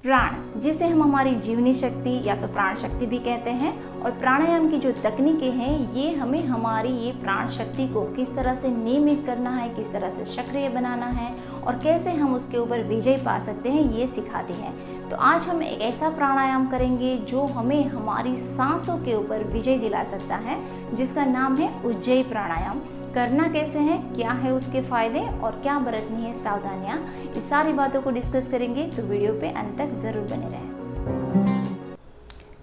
प्राण, जिसे हम हमारी जीवनी शक्ति या तो प्राण शक्ति भी कहते हैं, और प्राणायाम की जो तकनीकें हैं ये हमें हमारी ये प्राण शक्ति को किस तरह से नियमित करना है, किस तरह से सक्रिय बनाना है और कैसे हम उसके ऊपर विजय पा सकते हैं, ये सिखाती हैं। तो आज हम एक ऐसा प्राणायाम करेंगे जो हमें हमारी सांसों के ऊपर विजय दिला सकता है, जिसका नाम है उज्जयी प्राणायाम। करना कैसे है, क्या है उसके फायदे और क्या बरतनी है सावधानियाँ, इस सारी बातों को डिस्कस करेंगे, तो वीडियो पे अंत तक ज़रूर बने रहें।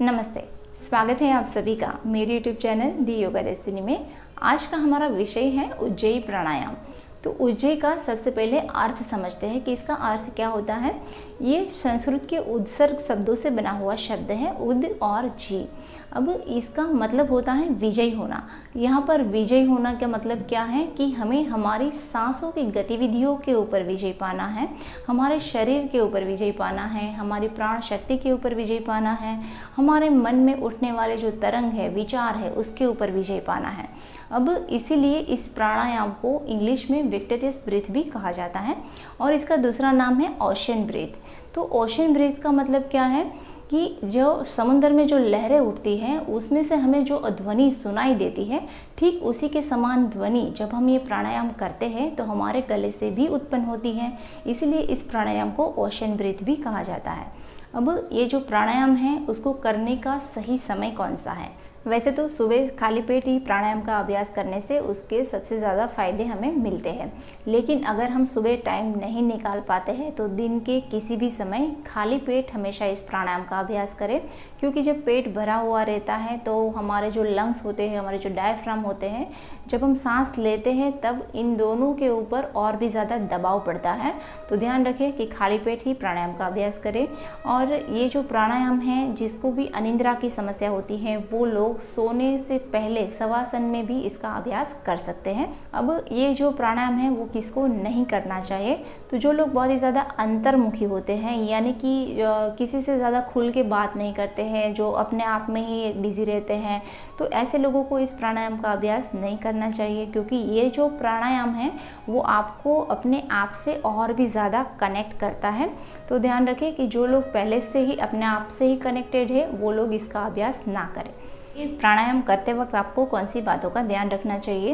नमस्ते, स्वागत है आप सभी का मेरे YouTube चैनल दी योगा डेस्टिनी में। आज का हमारा विषय है उज्जयी प्राणायाम। तो उज्जयी का सबसे पहले अर्थ समझते हैं कि इसका अर्थ क्या होता है। ये संस्कृत के उद्सर्ग शब्दों से बना हुआ शब्द है, उद और जी। अब इसका मतलब होता है विजयी होना। यहाँ पर विजयी होना का मतलब क्या है कि हमें हमारी सांसों की गतिविधियों के ऊपर विजय पाना है, हमारे शरीर के ऊपर विजय पाना है, हमारी प्राण शक्ति के ऊपर विजय पाना है, हमारे मन में उठने वाले जो तरंग है, विचार है, उसके ऊपर विजय पाना है। अब इसीलिए इस प्राणायाम को इंग्लिश में विक्टोरियस ब्रीथ भी कहा जाता है और इसका दूसरा नाम है ओशन ब्रीथ। तो ओशन ब्रीथ का मतलब क्या है कि जो समुद्र में जो लहरें उठती हैं उसमें से हमें जो ध्वनि सुनाई देती है, ठीक उसी के समान ध्वनि जब हम ये प्राणायाम करते हैं तो हमारे गले से भी उत्पन्न होती है। इसीलिए इस प्राणायाम को ओशन ब्रीथ भी कहा जाता है। अब ये जो प्राणायाम है उसको करने का सही समय कौन सा है? वैसे तो सुबह खाली पेट ही प्राणायाम का अभ्यास करने से उसके सबसे ज़्यादा फ़ायदे हमें मिलते हैं, लेकिन अगर हम सुबह टाइम नहीं निकाल पाते हैं तो दिन के किसी भी समय खाली पेट हमेशा इस प्राणायाम का अभ्यास करें, क्योंकि जब पेट भरा हुआ रहता है तो हमारे जो लंग्स होते हैं, हमारे जो डायफ्राम होते हैं, जब हम सांस लेते हैं तब इन दोनों के ऊपर और भी ज़्यादा दबाव पड़ता है। तो ध्यान रखें कि खाली पेट ही प्राणायाम का अभ्यास करें। और ये जो प्राणायाम है, जिसको भी अनिद्रा की समस्या होती है वो लोग सोने से पहले शवासन में भी इसका अभ्यास कर सकते हैं। अब ये जो प्राणायाम है वो किसको नहीं करना चाहिए, तो जो लोग बहुत ही ज़्यादा अंतर्मुखी होते हैं, यानी कि किसी से ज़्यादा खुल के बात नहीं करते हैं, जो अपने आप में ही बिजी रहते हैं, तो ऐसे लोगों को इस प्राणायाम का अभ्यास नहीं करना चाहिए, क्योंकि ये जो प्राणायाम है वो आपको अपने आप से और भी ज़्यादा कनेक्ट करता है। तो ध्यान रखें कि जो लोग पहले से ही अपने आप से ही कनेक्टेड है वो लोग इसका अभ्यास ना करें। ये प्राणायाम करते वक्त आपको कौन सी बातों का ध्यान रखना चाहिए?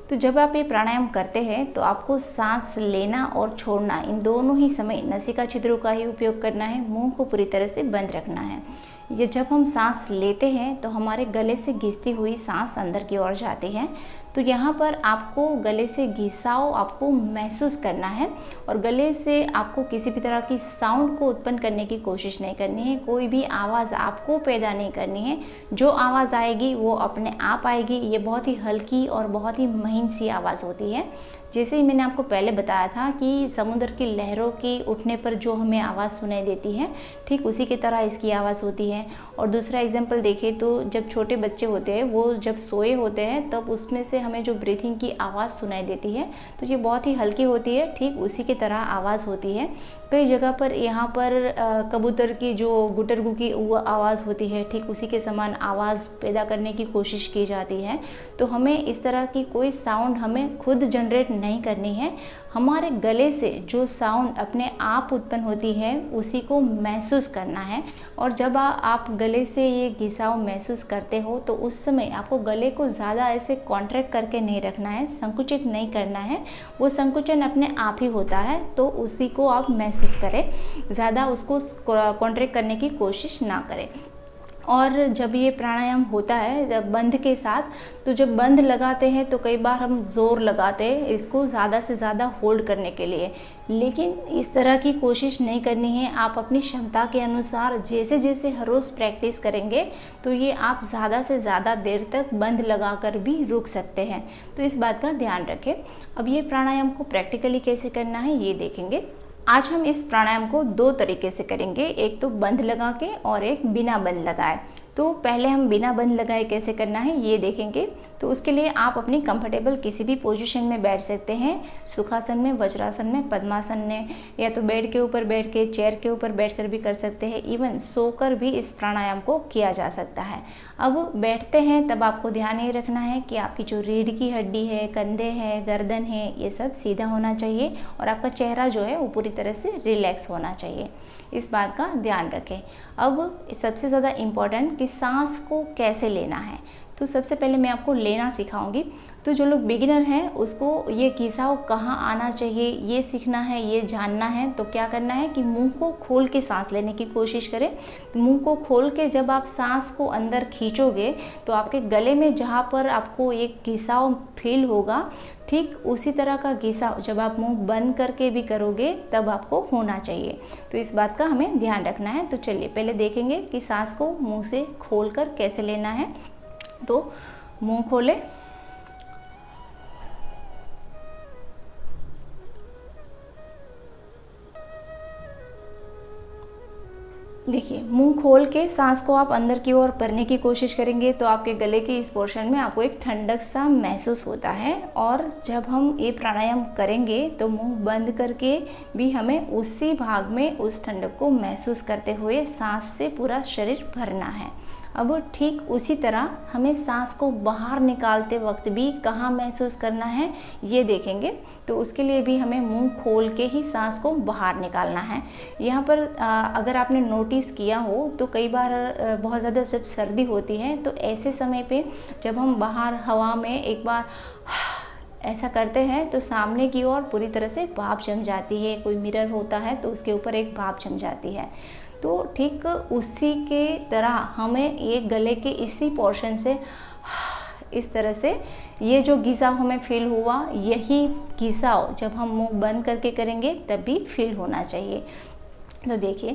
तो जब आप ये प्राणायाम करते हैं तो आपको सांस लेना और छोड़ना, इन दोनों ही समय नासिका छिद्रों का ही उपयोग करना है, मुंह को पूरी तरह से बंद रखना है। ये जब हम सांस लेते हैं तो हमारे गले से घिसती हुई सांस अंदर की ओर जाती है, तो यहाँ पर आपको गले से घिसाव आपको महसूस करना है और गले से आपको किसी भी तरह की साउंड को उत्पन्न करने की कोशिश नहीं करनी है, कोई भी आवाज़ आपको पैदा नहीं करनी है। जो आवाज़ आएगी वो अपने आप आएगी। ये बहुत ही हल्की और बहुत ही महीन सी आवाज़ होती है। जैसे ही मैंने आपको पहले बताया था कि समुद्र की लहरों की उठने पर जो हमें आवाज़ सुनाई देती है, ठीक उसी की तरह इसकी आवाज़ होती है। और दूसरा एग्जांपल देखें तो जब छोटे बच्चे होते हैं वो जब सोए होते हैं तब उसमें से हमें जो ब्रीथिंग की आवाज़ सुनाई देती है तो ये बहुत ही हल्की होती है, ठीक उसी की तरह आवाज़ होती है। कई जगह पर यहाँ पर कबूतर की जो गुटरगू की आवाज़ होती है, ठीक उसी के समान आवाज़ पैदा करने की कोशिश की जाती है। तो हमें इस तरह की कोई साउंड हमें खुद जनरेट नहीं करनी है। हमारे गले से जो साउंड अपने आप उत्पन्न होती है उसी को महसूस करना है। और जब आप गले से ये घिसाव महसूस करते हो तो उस समय आपको गले को ज़्यादा ऐसे कॉन्ट्रैक्ट करके नहीं रखना है, संकुचित नहीं करना है। वो संकुचन अपने आप ही होता है, तो उसी को आप महसूस करें, ज़्यादा उसको कॉन्ट्रैक्ट करने की कोशिश ना करें। और जब ये प्राणायाम होता है जब बंद के साथ, तो जब बंद लगाते हैं तो कई बार हम ज़ोर लगाते हैं इसको ज़्यादा से ज़्यादा होल्ड करने के लिए, लेकिन इस तरह की कोशिश नहीं करनी है। आप अपनी क्षमता के अनुसार जैसे जैसे हर रोज़ प्रैक्टिस करेंगे तो ये आप ज़्यादा से ज़्यादा देर तक बंद लगाकर भी रुक सकते हैं, तो इस बात का ध्यान रखें। अब ये प्राणायाम को प्रैक्टिकली कैसे करना है ये देखेंगे। आज हम इस प्राणायाम को दो तरीके से करेंगे, एक तो बंद लगा के और एक बिना बंद लगाए। तो पहले हम बिना बंद लगाए कैसे करना है ये देखेंगे। तो उसके लिए आप अपनी कंफर्टेबल किसी भी पोजीशन में बैठ सकते हैं, सुखासन में, वज्रासन में, पद्मासन में, या तो बेड के ऊपर बैठ के, चेयर के ऊपर बैठकर भी कर सकते हैं, इवन सोकर भी इस प्राणायाम को किया जा सकता है। अब बैठते हैं तब आपको ध्यान ये रखना है कि आपकी जो रीढ़ की हड्डी है, कंधे हैं, गर्दन है, ये सब सीधा होना चाहिए और आपका चेहरा जो है वो पूरी तरह से रिलैक्स होना चाहिए। इस बात का ध्यान रखें। अब सबसे ज़्यादा इम्पॉर्टेंट कि सांस को कैसे लेना है, तो सबसे पहले मैं आपको लेना सिखाऊंगी। तो जो लोग बिगिनर हैं उसको ये घिसाव कहाँ आना चाहिए ये सीखना है, ये जानना है। तो क्या करना है कि मुंह को खोल के सांस लेने की कोशिश करें। मुंह को खोल के जब आप सांस को अंदर खींचोगे तो आपके गले में जहाँ पर आपको एक घिसाव फील होगा, ठीक उसी तरह का घिसाव जब आप मुंह बंद करके भी करोगे तब आपको होना चाहिए। तो इस बात का हमें ध्यान रखना है। तो चलिए पहले देखेंगे कि सांस को मुंह से खोलकर कैसे लेना है। तो मुंह खोले, देखिए मुंह खोल के सांस को आप अंदर की ओर भरने की कोशिश करेंगे तो आपके गले के इस पोर्शन में आपको एक ठंडक सा महसूस होता है। और जब हम ये प्राणायाम करेंगे तो मुंह बंद करके भी हमें उसी भाग में उस ठंडक को महसूस करते हुए सांस से पूरा शरीर भरना है। अब ठीक उसी तरह हमें सांस को बाहर निकालते वक्त भी कहाँ महसूस करना है ये देखेंगे। तो उसके लिए भी हमें मुंह खोल के ही सांस को बाहर निकालना है। यहाँ पर अगर आपने नोटिस किया हो तो कई बार बहुत ज़्यादा जब सर्दी होती है तो ऐसे समय पे जब हम बाहर हवा में एक बार ऐसा करते हैं तो सामने की ओर पूरी तरह से भाप जम जाती है। कोई मिरर होता है तो उसके ऊपर एक भाप जम जाती है। तो ठीक उसी के तरह हमें ये गले के इसी पोर्शन से इस तरह से ये जो घिसाव हमें फील हुआ, यही घिसाव जब हम मुंह बंद करके करेंगे तब भी फील होना चाहिए। तो देखिए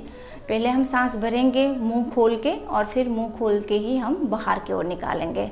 पहले हम सांस भरेंगे मुंह खोल के और फिर मुंह खोल के ही हम बाहर की ओर निकालेंगे।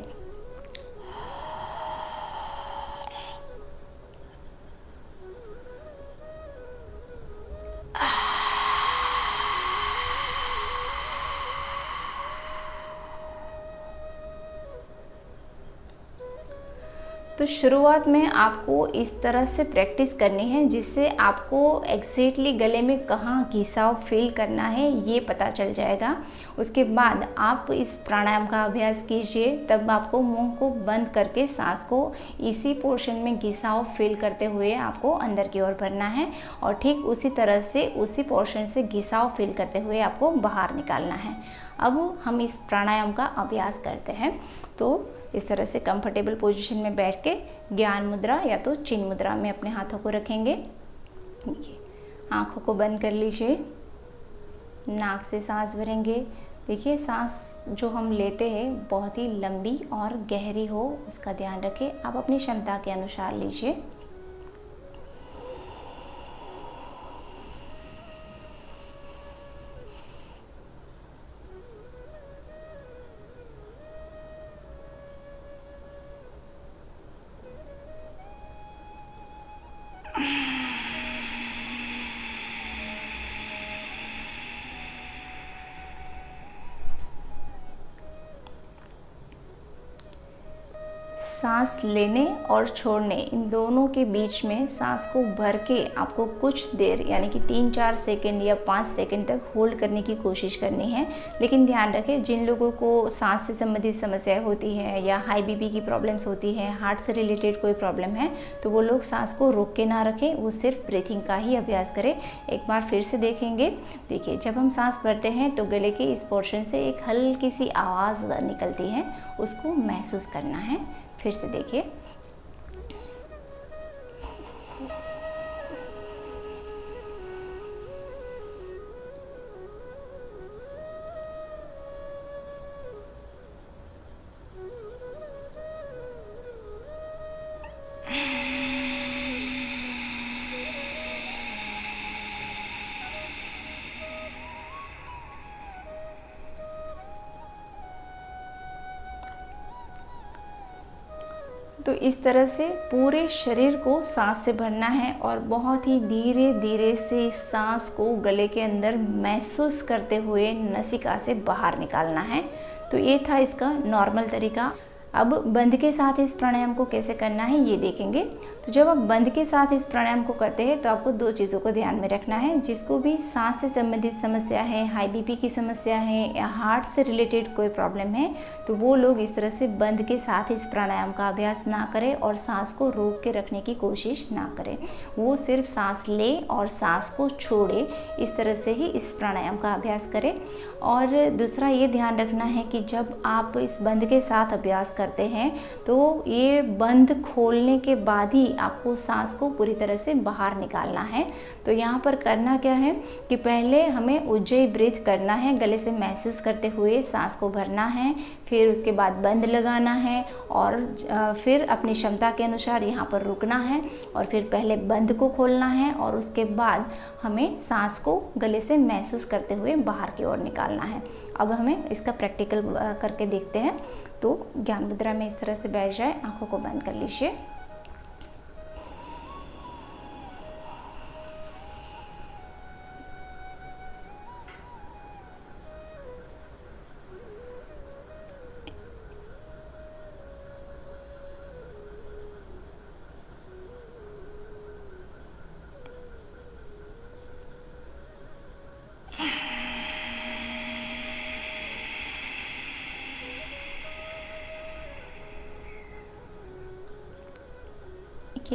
तो शुरुआत में आपको इस तरह से प्रैक्टिस करनी है जिससे आपको एग्जैक्टली गले में कहाँ घिसाव फील करना है ये पता चल जाएगा। उसके बाद आप इस प्राणायाम का अभ्यास कीजिए, तब आपको मुंह को बंद करके सांस को इसी पोर्शन में घिसाव फील करते हुए आपको अंदर की ओर भरना है और ठीक उसी तरह से उसी पोर्शन से घिसाव फील करते हुए आपको बाहर निकालना है। अब हम इस प्राणायाम का अभ्यास करते हैं। तो इस तरह से कंफर्टेबल पोजीशन में बैठ के ज्ञान मुद्रा या तो चिन्ह मुद्रा में अपने हाथों को रखेंगे। देखिए आँखों को बंद कर लीजिए, नाक से सांस भरेंगे। देखिए सांस जो हम लेते हैं बहुत ही लंबी और गहरी हो, उसका ध्यान रखें। आप अपनी क्षमता के अनुसार लीजिए। सांस लेने और छोड़ने इन दोनों के बीच में सांस को भर के आपको कुछ देर यानी कि 3-4 सेकंड या 5 सेकंड तक होल्ड करने की कोशिश करनी है। लेकिन ध्यान रखें जिन लोगों को सांस से संबंधित समस्याएं होती है या हाई बीपी की प्रॉब्लम्स होती है, हार्ट से रिलेटेड कोई प्रॉब्लम है, तो वो लोग सांस को रोक के ना रखें, वो सिर्फ ब्रीथिंग का ही अभ्यास करें। एक बार फिर से देखेंगे। देखिए जब हम सांस भरते हैं तो गले के इस पोर्शन से एक हल्की सी आवाज़ निकलती है, उसको महसूस करना है। फिर से देखिए। तो इस तरह से पूरे शरीर को सांस से भरना है और बहुत ही धीरे धीरे से इस सांस को गले के अंदर महसूस करते हुए नसिका से बाहर निकालना है। तो ये था इसका नॉर्मल तरीका। अब बंद के साथ इस प्राणायाम को कैसे करना है ये देखेंगे। तो जब आप बंद के साथ इस प्राणायाम को करते हैं तो आपको 2 चीज़ों को ध्यान में रखना है। जिसको भी सांस से संबंधित समस्या है, हाई बीपी की समस्या है या हार्ट से रिलेटेड कोई प्रॉब्लम है, तो वो लोग इस तरह से बंद के साथ इस प्राणायाम का अभ्यास ना करें और सांस को रोक के रखने की कोशिश ना करें। वो सिर्फ सांस ले और सांस को छोड़े, इस तरह से ही इस प्राणायाम का अभ्यास करें। और दूसरा ये ध्यान रखना है कि जब आप इस बंद के साथ अभ्यास करते हैं तो ये बंद खोलने के बाद ही आपको सांस को पूरी तरह से बाहर निकालना है। तो यहाँ पर करना क्या है कि पहले हमें उज्जयी ब्रीथ करना है, गले से महसूस करते हुए सांस को भरना है, फिर उसके बाद बंद लगाना है और फिर अपनी क्षमता के अनुसार यहाँ पर रुकना है और फिर पहले बंद को खोलना है और उसके बाद हमें सांस को गले से महसूस करते हुए बाहर की ओर निकालना है। अब हमें इसका प्रैक्टिकल करके देखते हैं। तो ज्ञान मुद्रा में इस तरह से बैठ जाए, आंखों को बंद कर लीजिए।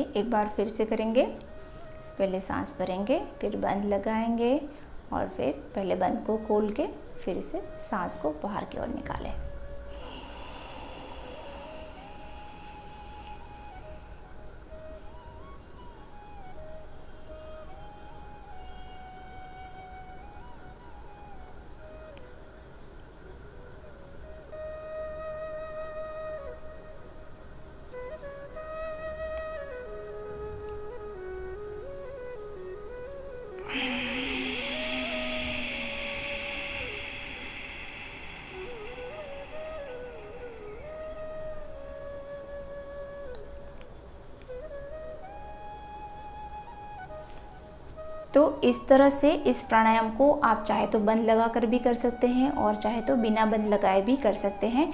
एक बार फिर से करेंगे। पहले सांस भरेंगे, फिर बंद लगाएंगे और फिर पहले बंद को खोल के फिर से सांस को बाहर की ओर निकालें। तो इस तरह से इस प्राणायाम को आप चाहे तो बंद लगा कर भी कर सकते हैं और चाहे तो बिना बंद लगाए भी कर सकते हैं।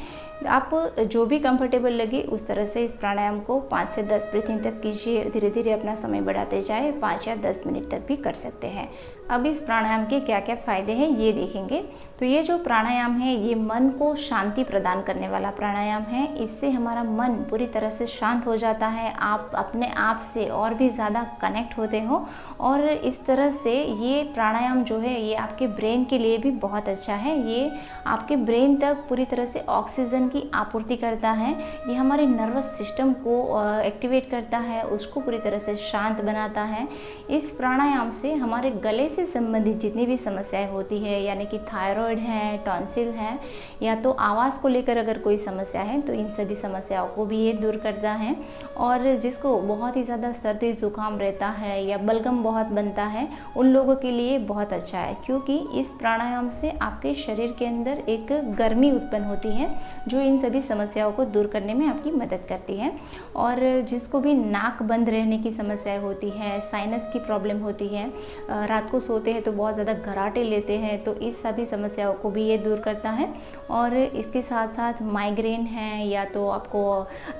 आप जो भी कंफर्टेबल लगे उस तरह से इस प्राणायाम को 5 से 10 ब्रीथिंग तक कीजिए। धीरे धीरे अपना समय बढ़ाते जाए, 5 या 10 मिनट तक भी कर सकते हैं। अब इस प्राणायाम के क्या क्या फ़ायदे हैं ये देखेंगे। तो ये जो प्राणायाम है ये मन को शांति प्रदान करने वाला प्राणायाम है। इससे हमारा मन पूरी तरह से शांत हो जाता है, आप अपने आप से और भी ज़्यादा कनेक्ट होते हो और इस तरह से ये प्राणायाम जो है ये आपके ब्रेन के लिए भी बहुत अच्छा है। ये आपके ब्रेन तक पूरी तरह से ऑक्सीजन की आपूर्ति करता है। ये हमारे नर्वस सिस्टम को एक्टिवेट करता है, उसको पूरी तरह से शांत बनाता है। इस प्राणायाम से हमारे गले से संबंधित जितनी भी समस्याएं होती है, यानी कि थायराइड है, टॉन्सिल है या तो आवाज़ को लेकर अगर कोई समस्या है तो इन सभी समस्याओं को भी ये दूर करता है। और जिसको बहुत ही ज़्यादा सर्दी जुकाम रहता है या बलगम बहुत बनता है उन लोगों के लिए बहुत अच्छा है, क्योंकि इस प्राणायाम से आपके शरीर के अंदर एक गर्मी उत्पन्न होती है जो इन सभी समस्याओं को दूर करने में आपकी मदद करती है। और जिसको भी नाक बंद रहने की समस्याएं होती है, साइनस की प्रॉब्लम होती है, रात को सोते हैं तो बहुत ज़्यादा घराटे लेते हैं, तो इस सभी समस्याओं को भी ये दूर करता है। और इसके साथ साथ माइग्रेन है या तो आपको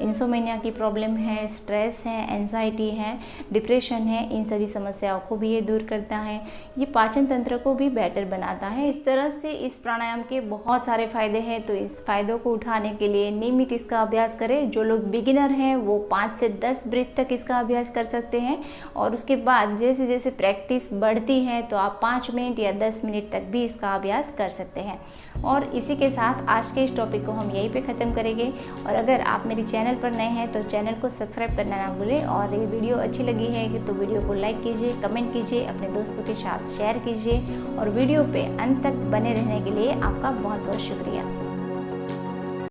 इंसोमेनिया की प्रॉब्लम है, स्ट्रेस है, एंजाइटी है, डिप्रेशन है, इन सभी समस्याओं को भी ये दूर करता है। ये पाचन तंत्र को भी बेटर बनाता है। इस तरह से इस प्राणायाम के बहुत सारे फायदे हैं। तो इस फायदों को उठाने के लिए नियमित इसका अभ्यास करें। जो लोग बिगिनर हैं वो 5 से 10 ब्रीथ तक इसका अभ्यास कर सकते हैं और उसके बाद जैसे जैसे प्रैक्टिस बढ़ती है तो आप 5 मिनट या 10 मिनट तक भी इसका अभ्यास कर सकते हैं। और इसी के साथ आज के इस टॉपिक को हम यहीं पे ख़त्म करेंगे। और अगर आप मेरे चैनल पर नए हैं तो चैनल को सब्सक्राइब करना ना भूलें। और ये वीडियो अच्छी लगी है तो वीडियो को लाइक कीजिए, कमेंट कीजिए, अपने दोस्तों के साथ शेयर कीजिए और वीडियो पे अंत तक बने रहने के लिए आपका बहुत बहुत शुक्रिया।